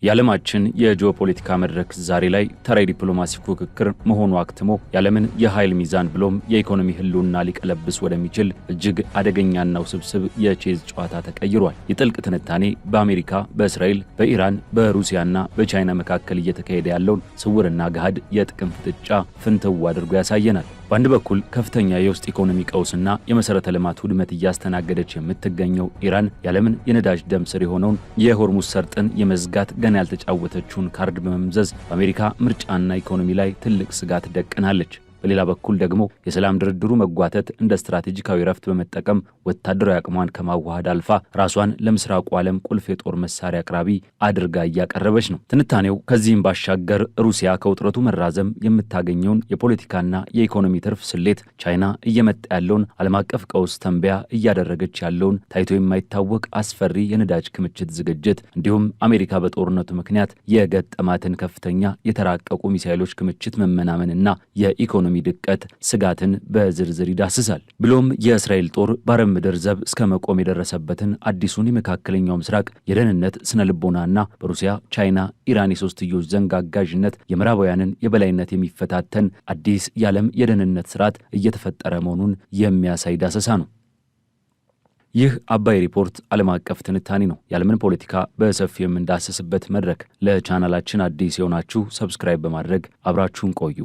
የዓለማችን የጂኦፖለቲካ መድረክ ዛሬ ላይ ተራ ዲፕሎማሲ ፉክክር መሆኑ አክትሞ የዓለምን የኃይል ሚዛን ብሎም የኢኮኖሚ ህልውና ሊቀለብስ ወደሚችል እጅግ አደገኛና ውስብስብ የቼዝ ጨዋታ ተቀይሯል። የጥልቅ ትንታኔ በአሜሪካ፣ በእስራኤል፣ በኢራን፣ በሩሲያና በቻይና መካከል እየተካሄደ ያለውን ስውርና ገሃድ የጥቅም ፍጥጫ ፍንትው አድርጎ ያሳየናል። በአንድ በኩል ከፍተኛ የውስጥ ኢኮኖሚ ቀውስና የመሰረተ ልማት ውድመት እያስተናገደች የምትገኘው ኢራን የዓለምን የነዳጅ ደም ስር የሆነውን የሆርሙዝ ሰርጥን የመዝጋት ገና ያልተጫወተችውን ካርድ በመምዘዝ በአሜሪካ ምርጫና ኢኮኖሚ ላይ ትልቅ ስጋት ደቅናለች። በሌላ በኩል ደግሞ የሰላም ድርድሩ መጓተት እንደ ስትራቴጂካዊ ረፍት በመጠቀም ወታደራዊ አቅሟን ከማዋሃድ አልፋ ራሷን ለምስራቁ ዓለም ቁልፍ የጦር መሳሪያ አቅራቢ አድርጋ እያቀረበች ነው። ትንታኔው ከዚህም ባሻገር ሩሲያ ከውጥረቱ መራዘም የምታገኘውን የፖለቲካና የኢኮኖሚ ትርፍ ስሌት፣ ቻይና እየመጣ ያለውን ዓለም አቀፍ ቀውስ ተንበያ እያደረገች ያለውን ታይቶ የማይታወቅ አስፈሪ የነዳጅ ክምችት ዝግጅት፣ እንዲሁም አሜሪካ በጦርነቱ ምክንያት የገጠማትን ከፍተኛ የተራቀቁ ሚሳኤሎች ክምችት መመናመንና የኢኮኖሚ ድቀት ስጋትን በዝርዝር ይዳስሳል። ብሎም የእስራኤል ጦር በአረብ ምድር ዘብ እስከ መቆም የደረሰበትን አዲሱን የመካከለኛው ምስራቅ የደህንነት ስነ ልቦናና በሩሲያ፣ ቻይና፣ ኢራን የሶስትዮሽ ዘንግ አጋዥነት የምዕራባውያንን የበላይነት የሚፈታተን አዲስ የዓለም የደህንነት ስርዓት እየተፈጠረ መሆኑን የሚያሳይ ዳሰሳ ነው። ይህ አባይ ሪፖርት ዓለም አቀፍ ትንታኔ ነው። የዓለምን ፖለቲካ በሰፊው የምንዳስስበት መድረክ። ለቻናላችን አዲስ የሆናችሁ ሰብስክራይብ በማድረግ አብራችሁን ቆዩ።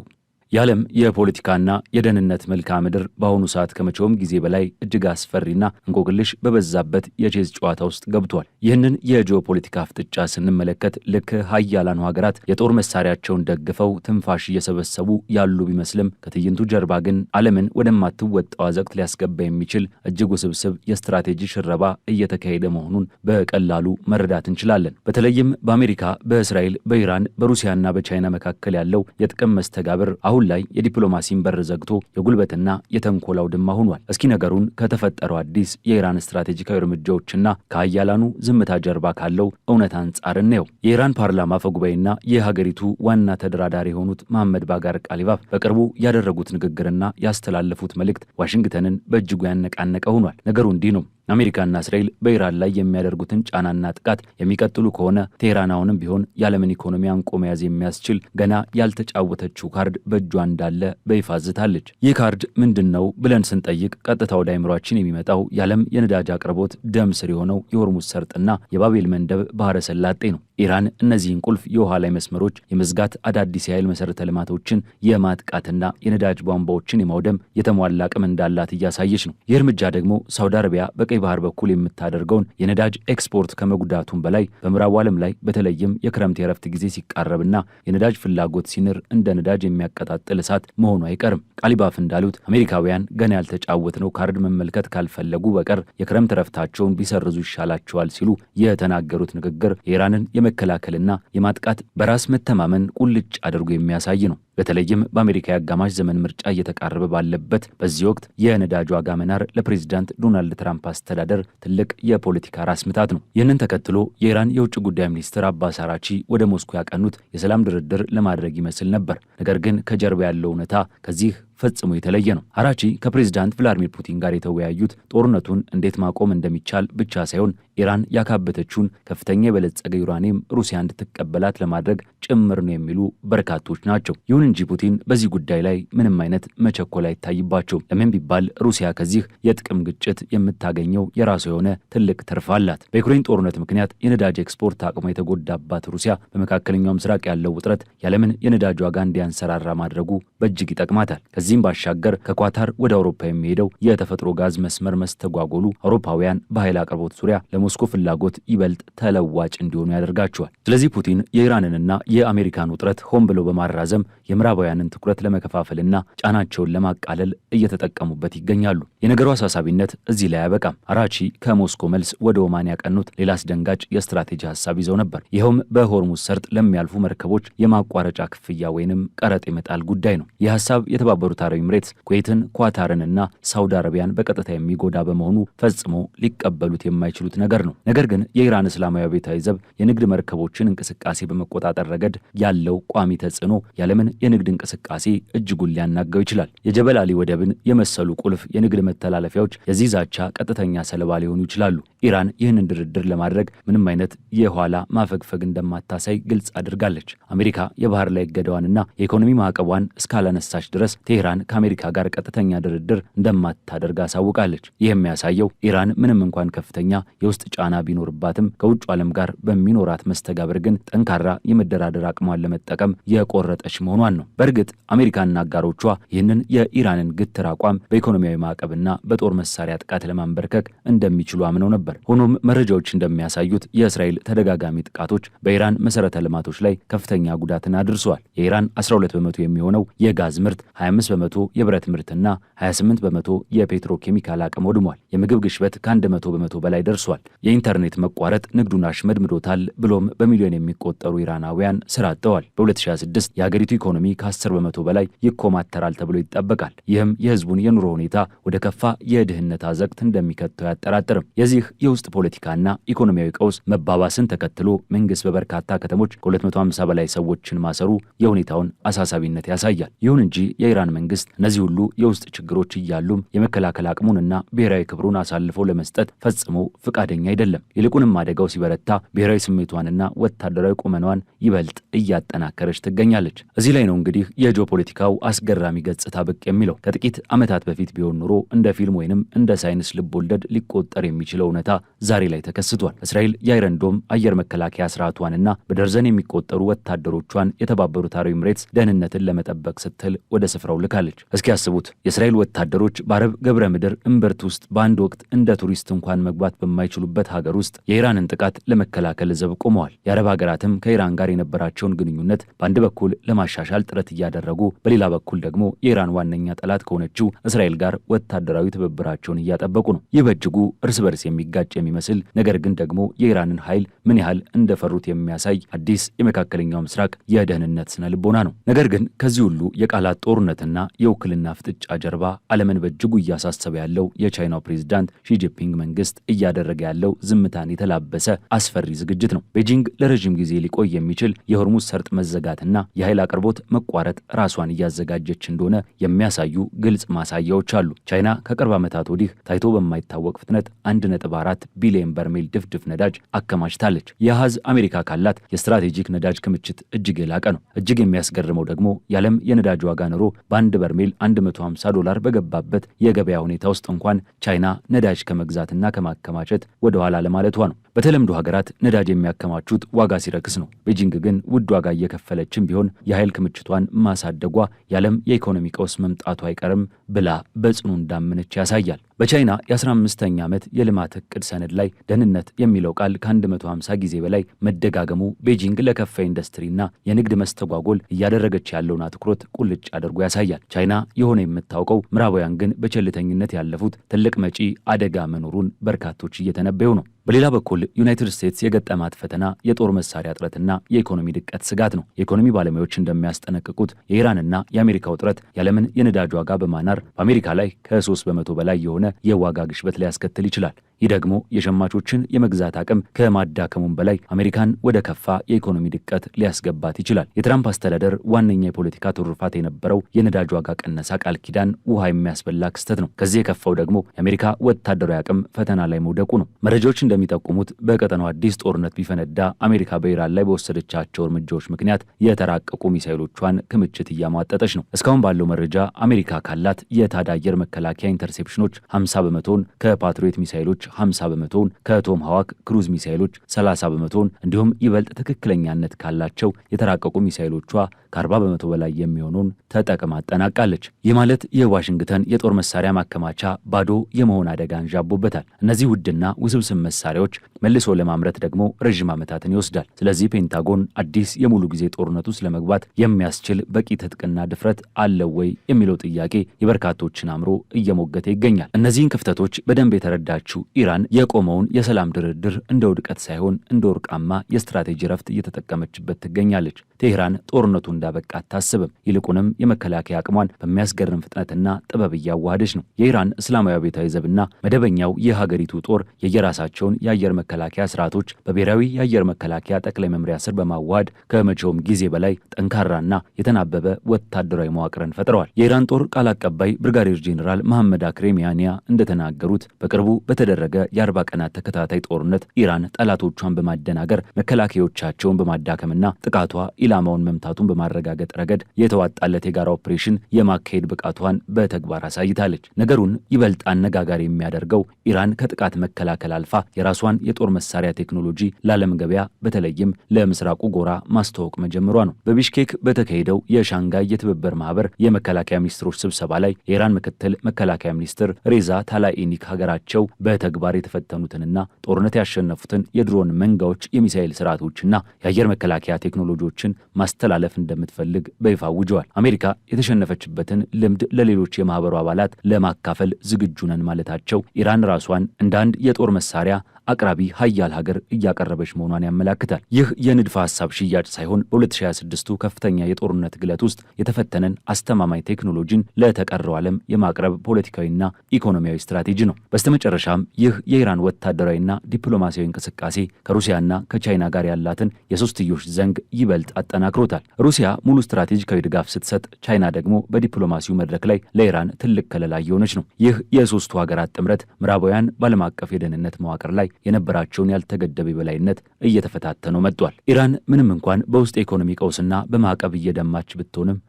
የዓለም የፖለቲካና የደህንነት መልክዓ ምድር በአሁኑ ሰዓት ከመቼውም ጊዜ በላይ እጅግ አስፈሪና እንቆቅልሽ በበዛበት የቼዝ ጨዋታ ውስጥ ገብቷል። ይህንን የጂኦፖለቲካ ፍጥጫ ስንመለከት ልክ ሀያላኑ ሀገራት የጦር መሳሪያቸውን ደግፈው ትንፋሽ እየሰበሰቡ ያሉ ቢመስልም ከትዕይንቱ ጀርባ ግን ዓለምን ወደማትወጣው አዘቅት ሊያስገባ የሚችል እጅግ ውስብስብ የስትራቴጂ ሽረባ እየተካሄደ መሆኑን በቀላሉ መረዳት እንችላለን። በተለይም በአሜሪካ፣ በእስራኤል፣ በኢራን፣ በሩሲያና በቻይና መካከል ያለው የጥቅም መስተጋብር አሁን ላይ የዲፕሎማሲን በር ዘግቶ የጉልበትና የተንኮል አውድማ ሆኗል። እስኪ ነገሩን ከተፈጠረው አዲስ የኢራን ስትራቴጂካዊ እርምጃዎችና ከሀያላኑ ዝምታ ጀርባ ካለው እውነት አንጻር እንየው። የኢራን ፓርላማ አፈጉባኤና የሀገሪቱ ዋና ተደራዳሪ የሆኑት መሐመድ ባጋር ቃሊባፍ በቅርቡ ያደረጉት ንግግርና ያስተላለፉት መልእክት ዋሽንግተንን በእጅጉ ያነቃነቀ ሆኗል። ነገሩ እንዲህ ነው። አሜሪካና እስራኤል በኢራን ላይ የሚያደርጉትን ጫናና ጥቃት የሚቀጥሉ ከሆነ ቴህራን አሁንም ቢሆን የዓለምን ኢኮኖሚ አንቆ መያዝ የሚያስችል ገና ያልተጫወተችው ካርድ በእጇ እንዳለ በይፋ ዝታለች። ይህ ካርድ ምንድን ነው ብለን ስንጠይቅ ቀጥታ ወደ አይምሯችን የሚመጣው የዓለም የነዳጅ አቅርቦት ደም ስር የሆነው የሆርሙዝ ሰርጥና የባቤል መንደብ ባህረ ሰላጤ ነው። ኢራን እነዚህን ቁልፍ የውሃ ላይ መስመሮች የመዝጋት፣ አዳዲስ የኃይል መሰረተ ልማቶችን የማጥቃትና የነዳጅ ቧንቧዎችን የማውደም የተሟላ አቅም እንዳላት እያሳየች ነው። ይህ እርምጃ ደግሞ ሳውዲ አረቢያ በቀይ ባህር በኩል የምታደርገውን የነዳጅ ኤክስፖርት ከመጉዳቱም በላይ በምዕራቡ ዓለም ላይ በተለይም የክረምት የረፍት ጊዜ ሲቃረብና የነዳጅ ፍላጎት ሲንር እንደ ነዳጅ የሚያቀጣጥል እሳት መሆኑ አይቀርም። ቃሊባፍ እንዳሉት አሜሪካውያን ገና ያልተጫወትነው ካርድ መመልከት ካልፈለጉ በቀር የክረምት ረፍታቸውን ቢሰርዙ ይሻላቸዋል ሲሉ የተናገሩት ንግግር የኢራንን የመከላከልና የማጥቃት በራስ መተማመን ቁልጭ አድርጎ የሚያሳይ ነው። በተለይም በአሜሪካ የአጋማሽ ዘመን ምርጫ እየተቃረበ ባለበት በዚህ ወቅት የነዳጅ ዋጋ መናር ለፕሬዚዳንት ዶናልድ ትራምፕ አስተዳደር ትልቅ የፖለቲካ ራስ ምታት ነው። ይህንን ተከትሎ የኢራን የውጭ ጉዳይ ሚኒስትር አባስ አራቺ ወደ ሞስኮ ያቀኑት የሰላም ድርድር ለማድረግ ይመስል ነበር። ነገር ግን ከጀርባ ያለው እውነታ ከዚህ ፈጽሞ የተለየ ነው። አራቺ ከፕሬዚዳንት ቭላዲሚር ፑቲን ጋር የተወያዩት ጦርነቱን እንዴት ማቆም እንደሚቻል ብቻ ሳይሆን ኢራን ያካበተችውን ከፍተኛ የበለጸገ ዩራኒየም ሩሲያ እንድትቀበላት ለማድረግ ጭምር ነው የሚሉ በርካቶች ናቸው። ይሁን እንጂ ፑቲን በዚህ ጉዳይ ላይ ምንም አይነት መቸኮል አይታይባቸውም። ለምን ቢባል ሩሲያ ከዚህ የጥቅም ግጭት የምታገኘው የራሷ የሆነ ትልቅ ትርፍ አላት። በዩክሬን ጦርነት ምክንያት የነዳጅ ኤክስፖርት አቅሟ የተጎዳባት ሩሲያ በመካከለኛው ምስራቅ ያለው ውጥረት የዓለምን የነዳጅ ዋጋ እንዲያንሰራራ ማድረጉ በእጅግ ይጠቅማታል። ከዚህም ባሻገር ከኳታር ወደ አውሮፓ የሚሄደው የተፈጥሮ ጋዝ መስመር መስተጓጎሉ አውሮፓውያን በኃይል አቅርቦት ዙሪያ ለሞስኮ ፍላጎት ይበልጥ ተለዋጭ እንዲሆኑ ያደርጋቸዋል። ስለዚህ ፑቲን የኢራንንና የአሜሪካን ውጥረት ሆን ብለው በማራዘም የምዕራባውያንን ትኩረት ለመከፋፈልና ጫናቸውን ለማቃለል እየተጠቀሙበት ይገኛሉ። የነገሩ አሳሳቢነት እዚህ ላይ አያበቃም። አራቺ ከሞስኮ መልስ ወደ ኦማን ያቀኑት ሌላ አስደንጋጭ የስትራቴጂ ሀሳብ ይዘው ነበር። ይኸውም በሆርሙዝ ሰርጥ ለሚያልፉ መርከቦች የማቋረጫ ክፍያ ወይንም ቀረጥ የመጣል ጉዳይ ነው። ይህ ሀሳብ የተባበሩት የተባበሩት አረብ ኤምሬትስ ኩዌትን፣ ኳታርንና ሳውዲ አረቢያን በቀጥታ የሚጎዳ በመሆኑ ፈጽሞ ሊቀበሉት የማይችሉት ነገር ነው። ነገር ግን የኢራን እስላማዊ አብዮታዊ ዘብ የንግድ መርከቦችን እንቅስቃሴ በመቆጣጠር ረገድ ያለው ቋሚ ተጽዕኖ የዓለምን የንግድ እንቅስቃሴ እጅጉን ሊያናጋው ይችላል። የጀበል አሊ ወደብን የመሰሉ ቁልፍ የንግድ መተላለፊያዎች የዚህ ዛቻ ቀጥተኛ ሰለባ ሊሆኑ ይችላሉ። ኢራን ይህንን ድርድር ለማድረግ ምንም አይነት የኋላ ማፈግፈግ እንደማታሳይ ግልጽ አድርጋለች። አሜሪካ የባህር ላይ እገዳዋንና የኢኮኖሚ ማዕቀቧን እስካላነሳች ድረስ ቴህራን ከአሜሪካ ጋር ቀጥተኛ ድርድር እንደማታደርግ አሳውቃለች። ይህ የሚያሳየው ኢራን ምንም እንኳን ከፍተኛ የውስጥ ጫና ቢኖርባትም ከውጭ ዓለም ጋር በሚኖራት መስተጋብር ግን ጠንካራ የመደራደር አቅሟን ለመጠቀም የቆረጠች መሆኗን ነው። በእርግጥ አሜሪካና አጋሮቿ ይህንን የኢራንን ግትር አቋም በኢኮኖሚያዊ ማዕቀብና በጦር መሳሪያ ጥቃት ለማንበርከክ እንደሚችሉ አምነው ነበር። ሆኖም መረጃዎች እንደሚያሳዩት የእስራኤል ተደጋጋሚ ጥቃቶች በኢራን መሰረተ ልማቶች ላይ ከፍተኛ ጉዳትን አድርሰዋል። የኢራን 12 በመቶ የሚሆነው የጋዝ ምርት፣ 25 በመቶ የብረት ምርትና 28 በመቶ የፔትሮኬሚካል አቅም ወድሟል። የምግብ ግሽበት ከ100 በመቶ በላይ ደርሷል። የኢንተርኔት መቋረጥ ንግዱን አሽመድምዶታል። ብሎም በሚሊዮን የሚቆጠሩ ኢራናውያን ስራ አጥተዋል። በ2026 የሀገሪቱ ኢኮኖሚ ከ10 በመቶ በላይ ይኮማተራል ተብሎ ይጠበቃል። ይህም የህዝቡን የኑሮ ሁኔታ ወደ ከፋ የድህነት አዘቅት እንደሚከተው አያጠራጥርም። የዚህ የውስጥ ፖለቲካና ኢኮኖሚያዊ ቀውስ መባባስን ተከትሎ መንግስት በበርካታ ከተሞች ከ250 በላይ ሰዎችን ማሰሩ የሁኔታውን አሳሳቢነት ያሳያል። ይሁን እንጂ የኢራን መንግስት እነዚህ ሁሉ የውስጥ ችግሮች እያሉም የመከላከል አቅሙንና ብሔራዊ ክብሩን አሳልፎ ለመስጠት ፈጽሞ ፈቃደኛ አይደለም። ይልቁንም አደጋው ሲበረታ ብሔራዊ ስሜቷንና ወታደራዊ ቁመናዋን ይበልጥ እያጠናከረች ትገኛለች። እዚህ ላይ ነው እንግዲህ የጂኦፖለቲካው አስገራሚ ገጽታ ብቅ የሚለው። ከጥቂት ዓመታት በፊት ቢሆን ኑሮ እንደ ፊልም ወይንም እንደ ሳይንስ ልብ ወለድ ሊቆጠር የሚችለው እውነታ ዛሬ ላይ ተከስቷል። እስራኤል የአይረን ዶም አየር መከላከያ ስርዓቷንና በደርዘን የሚቆጠሩ ወታደሮቿን የተባበሩት አረብ ኤምሬትስ ደህንነትን ለመጠበቅ ስትል ወደ ስፍራው ልካለች። እስኪ ያስቡት፣ የእስራኤል ወታደሮች በአረብ ገብረ ምድር እምብርት ውስጥ በአንድ ወቅት እንደ ቱሪስት እንኳን መግባት በማይችሉበት ሀገር ውስጥ የኢራንን ጥቃት ለመከላከል ዘብ ቆመዋል። የአረብ ሀገራትም ከኢራን ጋር የነበራቸውን ግንኙነት በአንድ በኩል ለማሻሻል ጥረት እያደረጉ፣ በሌላ በኩል ደግሞ የኢራን ዋነኛ ጠላት ከሆነችው እስራኤል ጋር ወታደራዊ ትብብራቸውን እያጠበቁ ነው። ይህ በእጅጉ እርስ በርስ የሚጋጭ የሚመስል ነገር ግን ደግሞ የኢራንን ኃይል ምን ያህል እንደፈሩት የሚያሳይ አዲስ የመካከለኛው ምስራቅ የደህንነት ስነ ልቦና ነው። ነገር ግን ከዚህ ሁሉ የቃላት ጦርነትና የውክልና ፍጥጫ ጀርባ ዓለምን በእጅጉ እያሳሰበ ያለው የቻይናው ፕሬዝዳንት ሺጂንፒንግ መንግስት እያደረገ ያለው ዝምታን የተላበሰ አስፈሪ ዝግጅት ነው። ቤጂንግ ለረዥም ጊዜ ሊቆይ የሚችል የሆርሙዝ ሰርጥ መዘጋትና የኃይል አቅርቦት መቋረጥ ራሷን እያዘጋጀች እንደሆነ የሚያሳዩ ግልጽ ማሳያዎች አሉ። ቻይና ከቅርብ ዓመታት ወዲህ ታይቶ በማይታወቅ ፍጥነት 1.4 ቢሊዮን በርሜል ድፍድፍ ነዳጅ አከማችታለች። የአሃዝ አሜሪካ ካላት የስትራቴጂክ ነዳጅ ክምችት እጅግ የላቀ ነው። እጅግ የሚያስገርመው ደግሞ የዓለም የነዳጅ ዋጋ ኑሮ በአንድ በርሜል $150 በገባበት የገበያ ሁኔታ ውስጥ እንኳን ቻይና ነዳጅ ከመግዛትና ከማከማቸት ወደ ኋላ ለማለቷ ነው። በተለምዶ ሀገራት ነዳጅ የሚያከማቹት ዋጋ ሲረክስ ነው። ቤጂንግ ግን ውድ ዋጋ እየከፈለችም ቢሆን የኃይል ክምችቷን ማሳደጓ የዓለም የኢኮኖሚ ቀውስ መምጣቱ አይቀርም ብላ በጽኑ እንዳመነች ያሳያል። በቻይና የ15ኛ ዓመት የልማት እቅድ ሰነድ ላይ ደህንነት የሚለው ቃል ከ150 ጊዜ በላይ መደጋገሙ ቤጂንግ ለከፋ ኢንዱስትሪና የንግድ መስተጓጎል እያደረገች ያለውን አትኩሮት ቁልጭ አድርጎ ያሳያል። ቻይና የሆነ የምታውቀው፣ ምዕራባውያን ግን በቸልተኝነት ያለፉት ትልቅ መጪ አደጋ መኖሩን በርካቶች እየተነበዩ ነው። በሌላ በኩል ዩናይትድ ስቴትስ የገጠማት ፈተና የጦር መሳሪያ እጥረትና የኢኮኖሚ ድቀት ስጋት ነው። የኢኮኖሚ ባለሙያዎች እንደሚያስጠነቅቁት የኢራንና የአሜሪካ ውጥረት የዓለምን የነዳጅ ዋጋ በማናር በአሜሪካ ላይ ከ3 በመቶ በላይ የሆነ የዋጋ ግሽበት ሊያስከትል ይችላል። ይህ ደግሞ የሸማቾችን የመግዛት አቅም ከማዳከሙም በላይ አሜሪካን ወደ ከፋ የኢኮኖሚ ድቀት ሊያስገባት ይችላል። የትራምፕ አስተዳደር ዋነኛ የፖለቲካ ትሩፋት የነበረው የነዳጅ ዋጋ ቀነሳ ቃል ኪዳን ውሃ የሚያስበላ ክስተት ነው። ከዚህ የከፋው ደግሞ የአሜሪካ ወታደራዊ አቅም ፈተና ላይ መውደቁ ነው። መረጃዎች እንደሚጠቁሙት በቀጠናው አዲስ ጦርነት ቢፈነዳ አሜሪካ በኢራን ላይ በወሰደቻቸው እርምጃዎች ምክንያት የተራቀቁ ሚሳይሎቿን ክምችት እያሟጠጠች ነው። እስካሁን ባለው መረጃ አሜሪካ ካላት የታድ አየር መከላከያ ኢንተርሴፕሽኖች 50 በመቶውን፣ ከፓትሪዮት ሚሳይሎች 50 በመቶውን፣ ከቶም ሃዋክ ክሩዝ ሚሳይሎች 30 በመቶውን እንዲሁም ይበልጥ ትክክለኛነት ካላቸው የተራቀቁ ሚሳይሎቿ ከ40 በመቶ በላይ የሚሆኑን ተጠቅማ አጠናቃለች። ይህ ማለት የዋሽንግተን የጦር መሳሪያ ማከማቻ ባዶ የመሆን አደጋ አንዣቦበታል። እነዚህ ውድና ውስብስብ መሳሪያዎች መልሶ ለማምረት ደግሞ ረጅም ዓመታትን ይወስዳል። ስለዚህ ፔንታጎን አዲስ የሙሉ ጊዜ ጦርነት ውስጥ ለመግባት የሚያስችል በቂ ትጥቅና ድፍረት አለው ወይ የሚለው ጥያቄ የበርካቶችን አእምሮ እየሞገተ ይገኛል። እነዚህን ክፍተቶች በደንብ የተረዳችው ኢራን የቆመውን የሰላም ድርድር እንደ ውድቀት ሳይሆን እንደ ወርቃማ የስትራቴጂ ረፍት እየተጠቀመችበት ትገኛለች። ቴህራን ጦርነቱ እንዳበቃ አታስብም። ይልቁንም የመከላከያ አቅሟን በሚያስገርም ፍጥነትና ጥበብ እያዋሃደች ነው። የኢራን እስላማዊ አብዮታዊ ዘብና መደበኛው የሀገሪቱ ጦር የየራሳቸውን የአየር መከላከያ ስርዓቶች በብሔራዊ የአየር መከላከያ ጠቅላይ መምሪያ ስር በማዋሃድ ከመቼውም ጊዜ በላይ ጠንካራና የተናበበ ወታደራዊ መዋቅርን ፈጥረዋል። የኢራን ጦር ቃል አቀባይ ብርጋዴር ጄኔራል መሐመድ አክሬሚያኒያ እንደተናገሩት በቅርቡ በተደረገ የ40 ቀናት ተከታታይ ጦርነት ኢራን ጠላቶቿን በማደናገር መከላከያዎቻቸውን በማዳከምና ጥቃቷ ኢላማውን መምታቱን በማረጋገጥ ረገድ የተዋጣለት የጋራ ኦፕሬሽን የማካሄድ ብቃቷን በተግባር አሳይታለች። ነገሩን ይበልጥ አነጋጋሪ የሚያደርገው ኢራን ከጥቃት መከላከል አልፋ የራሷን የጦር መሳሪያ ቴክኖሎጂ ለዓለም ገበያ በተለይም ለምስራቁ ጎራ ማስተዋወቅ መጀመሯ ነው። በቢሽኬክ በተካሄደው የሻንጋይ የትብብር ማህበር የመከላከያ ሚኒስትሮች ስብሰባ ላይ የኢራን ምክትል መከላከያ ሚኒስትር ሬዛ ታላኢኒክ ሀገራቸው በተግባር የተፈተኑትንና ጦርነት ያሸነፉትን የድሮን መንጋዎች፣ የሚሳኤል ስርዓቶችና የአየር መከላከያ ቴክኖሎጂዎችን ማስተላለፍ እንደምትፈልግ በይፋ አውጀዋል። አሜሪካ የተሸነፈችበትን ልምድ ለሌሎች የማህበሩ አባላት ለማካፈል ዝግጁ ነን ማለታቸው ኢራን ራሷን እንደ አንድ የጦር መሳሪያ አቅራቢ ሀያል ሀገር እያቀረበች መሆኗን ያመላክታል። ይህ የንድፈ ሐሳብ ሽያጭ ሳይሆን በ2026ቱ ከፍተኛ የጦርነት ግለት ውስጥ የተፈተነን አስተማማኝ ቴክኖሎጂን ለተቀረው ዓለም የማቅረብ ፖለቲካዊና ኢኮኖሚያዊ ስትራቴጂ ነው። በስተመጨረሻም ይህ የኢራን ወታደራዊና ዲፕሎማሲያዊ እንቅስቃሴ ከሩሲያና ከቻይና ጋር ያላትን የሶስትዮሽ ዘንግ ይበልጥ አጠናክሮታል። ሩሲያ ሙሉ ስትራቴጂካዊ ድጋፍ ስትሰጥ፣ ቻይና ደግሞ በዲፕሎማሲው መድረክ ላይ ለኢራን ትልቅ ከለላ እየሆነች ነው። ይህ የሶስቱ ሀገራት ጥምረት ምዕራባውያን በዓለም አቀፍ የደህንነት መዋቅር ላይ የነበራቸውን ያልተገደበ የበላይነት እየተፈታተነው መጥቷል። ኢራን ምንም እንኳን በውስጥ የኢኮኖሚ ቀውስና በማዕቀብ እየደማች ብትሆንም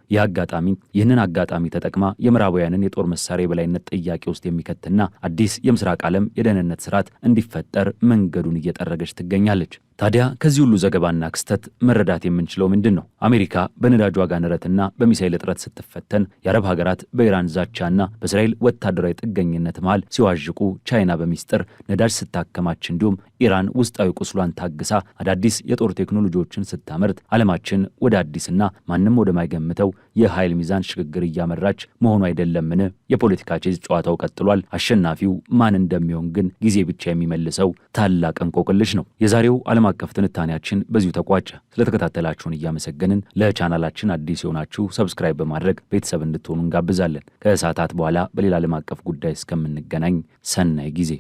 ይህንን አጋጣሚ ተጠቅማ የምዕራባውያንን የጦር መሳሪያ የበላይነት ጥያቄ ውስጥ የሚከትና አዲስ የምስራቅ ዓለም የደህንነት ስርዓት እንዲፈጠር መንገዱን እየጠረገች ትገኛለች። ታዲያ ከዚህ ሁሉ ዘገባና ክስተት መረዳት የምንችለው ምንድን ነው? አሜሪካ በነዳጅ ዋጋ ንረትና በሚሳኤል እጥረት ስትፈተን፣ የአረብ ሀገራት በኢራን ዛቻና በእስራኤል ወታደራዊ ጥገኝነት መሃል ሲዋዥቁ፣ ቻይና በሚስጥር ነዳጅ ስታከማች፣ እንዲሁም ኢራን ውስጣዊ ቁስሏን ታግሳ አዳዲስ የጦር ቴክኖሎጂዎችን ስታመርት ዓለማችን ወደ አዲስና ማንም ወደማይገምተው የኃይል ሚዛን ሽግግር እያመራች መሆኑ አይደለምን? የፖለቲካ ቼዝ ጨዋታው ቀጥሏል። አሸናፊው ማን እንደሚሆን ግን ጊዜ ብቻ የሚመልሰው ታላቅ እንቆቅልሽ ነው። የዛሬው ዓለም አቀፍ ትንታኔያችን በዚሁ ተቋጨ። ስለተከታተላችሁን እያመሰገንን ለቻናላችን አዲስ የሆናችሁ ሰብስክራይብ በማድረግ ቤተሰብ እንድትሆኑ እንጋብዛለን። ከሰዓታት በኋላ በሌላ ዓለም አቀፍ ጉዳይ እስከምንገናኝ ሰናይ ጊዜ